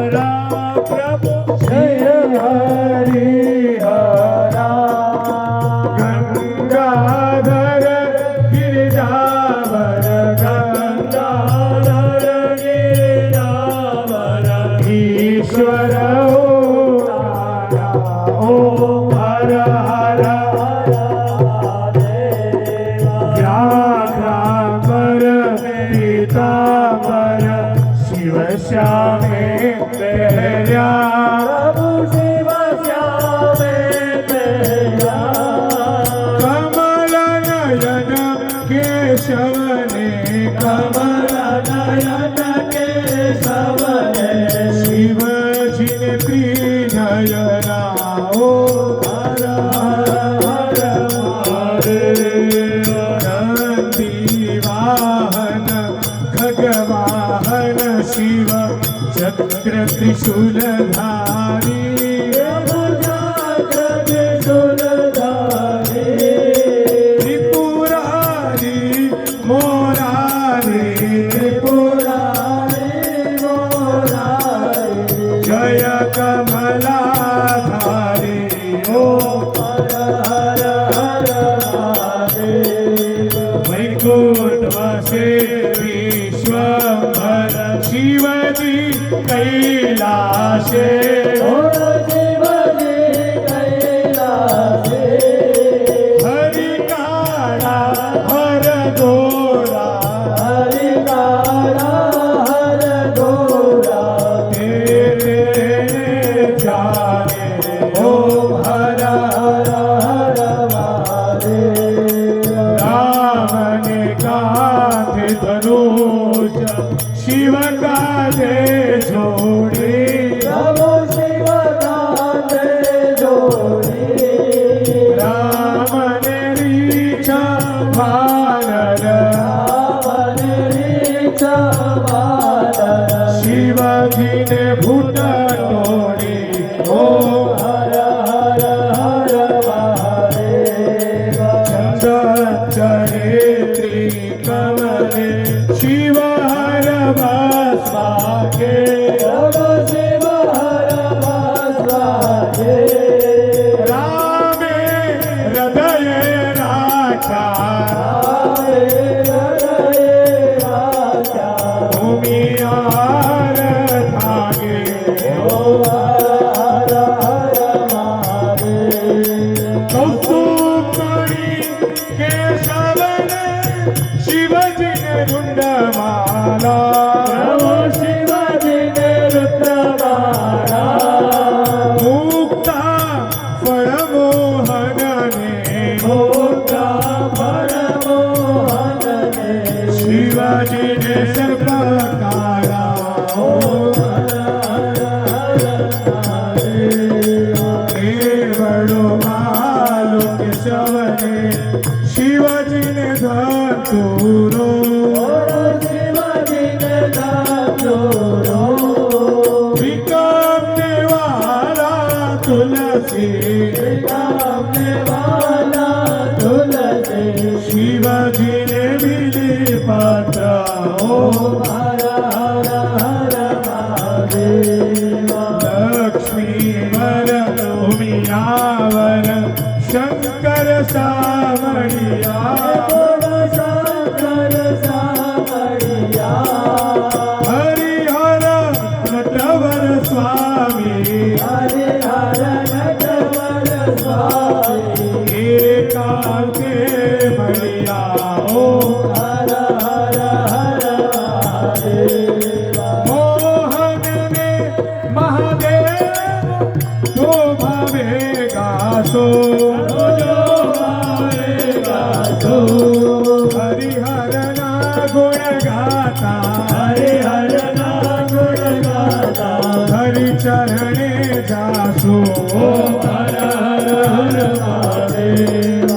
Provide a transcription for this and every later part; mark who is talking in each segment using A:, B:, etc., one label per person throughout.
A: हरा प्रभु जय हरि हरा गंगाधर गिरिजावर गंगाधर गिरिजावर ईश्वर ओम हर हर व्याघ्रांबर पीतांबर शिव श्यामे तेरा प्रभु शिव श्यामे तेरा कमल नयन केशवने कमल नयन केशवने शिव जिन नयना ओ हर हर महादेव नंदी वाहन खगवाहन शिव चक्र त्रिशूलधारी चक्र त्रिशूलधारी त्रिपुरारी मोरारी त्रिपुरारी मोरारी जय कमलाधारी ओ हर हर हर महादेव वैकुंठवासे विश्वंभर शिवजी कैलाशे शिवजी कैलाशे हरि काळा हर गोरा हरि काळा हर गोरा तेरे जाने ओम हर हर हर महादेव राम ने कांधे धनुष शिव कांधे जोड़े प्रभु शिव कांधे जोड़े राम ने रीछा वानर राम ने रीछा वानर शिवजी ने भूत तोड़े ओम हर हर हर महादेव चंदन चढ़े त्रिकमले शिव हर भस्माके शिव हर भस्माके रामे हृदय राखा भूमि आर धागे ओ हर हर महादेव कौस्तुभमणि केशवने शिवजी ने रुंडमाला प्रभु शिवजी ने रुंडमाला मुक्ता फळमोहनने मुक्ता फळमोहनने शिवजी ने सर्प काळा ओ हर हर महादेव केवळो मालो केशवने शिवजी ने धतुरो शिवजी ने धतुरो विक्रम नेवाला तुलसी विक्रम नेवाला तुलसी शिवजी ने बिली पत्र ओ हर हर हर महादेव लक्ष्मीवर उमियावर शंकर सामरिया शंकर सामरिया हरिहर नटवर स्वामी हरिहर नटवर स्वामी एकांते बढ़िया ओ हर हर हर महादेव मोहन ने महादेव तो भावेगा सो हरिहर ना गुण गाता हरिहर ना गुण गाता हरि चरणे जासो हर हर हर महादेव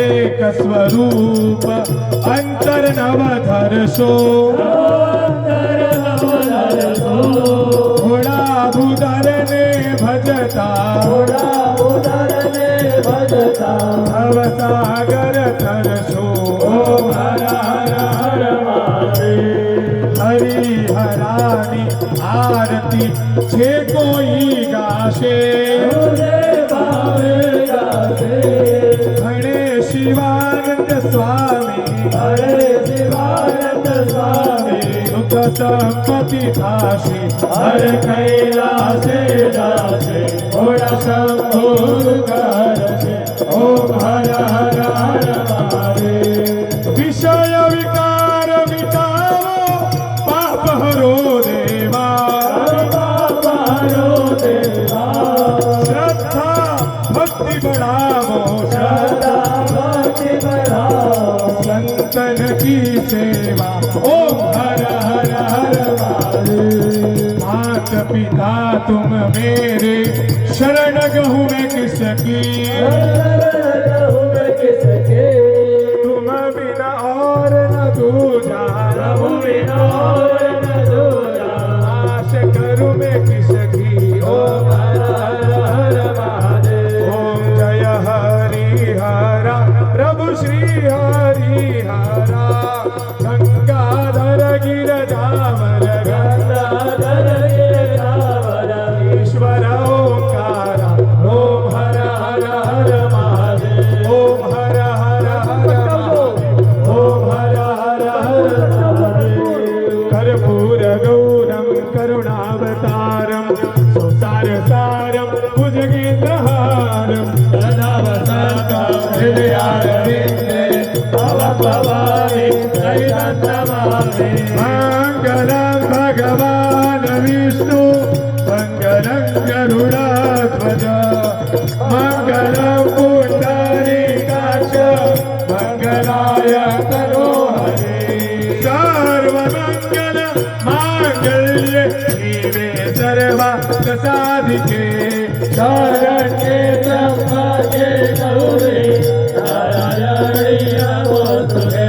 A: एक स्वरूप अंतर नवधर सो घोड़ा भूधर ने भजता घोड़ा भूधर ने भजता भवसागर तरसो हर हर हर महादेव हरि हरानी આરતી છે કોઈ ગાશે
B: તુજે ભાવે ગાશે
A: હરે શિવાનંદ સ્વામી
B: હરે શિવાનંદ સ્વામી
A: સુખ સંપત્તિ થાશે
B: હર કૈલાસે જાશે
A: ઘોડા શંભુ કરશે
B: ઓમ હર હર હર મહાદેવ
A: વિષય વિકાર મિટાવો પાપ હરો દેવા
B: પારો દેવા
A: શ્રદ્ધા ભક્તિ બઢાવો
B: સદા ભક્તિ બઢાઓ
A: સંતન કી સેવા ઓમ હર હર હર મહાદેવ मात पिता तुम मेरे शरण गहूँ मैं किसकी
B: किसके
A: तुम बिना और न दूजा
B: प्रभु बिना और न दूजा
A: आश करूँ मैं किसकी
B: ओम हर हर हर महादेव
A: ओम जय हरि हरा प्रभु श्री हरि हरा गंगाधर गिरधावर
B: गंगाधर गिरधावर
A: ईश्वर ओंकारा ओम हर हर हर महादेव ओम हर हर हर महादेव ओम हर हर हर महादेव कर्पूर गौरम करुणावतारम संसार सारम भुजगेन्द्रहारम
B: सदा वसन्तं हृदयारविन्दे भव भवानि सहितं नमामि
A: मंगलम भगवान विष्णु मंगलम गरुड़ध्वज मंगलम पुंडरीकाक्ष मंगलाय तनोहरे सर्वमंगल मांगल्ये शिवे सर्वार्थ साधिके
B: शरण्ये त्र्यंबके गौरी नारायणी नमोस्तुते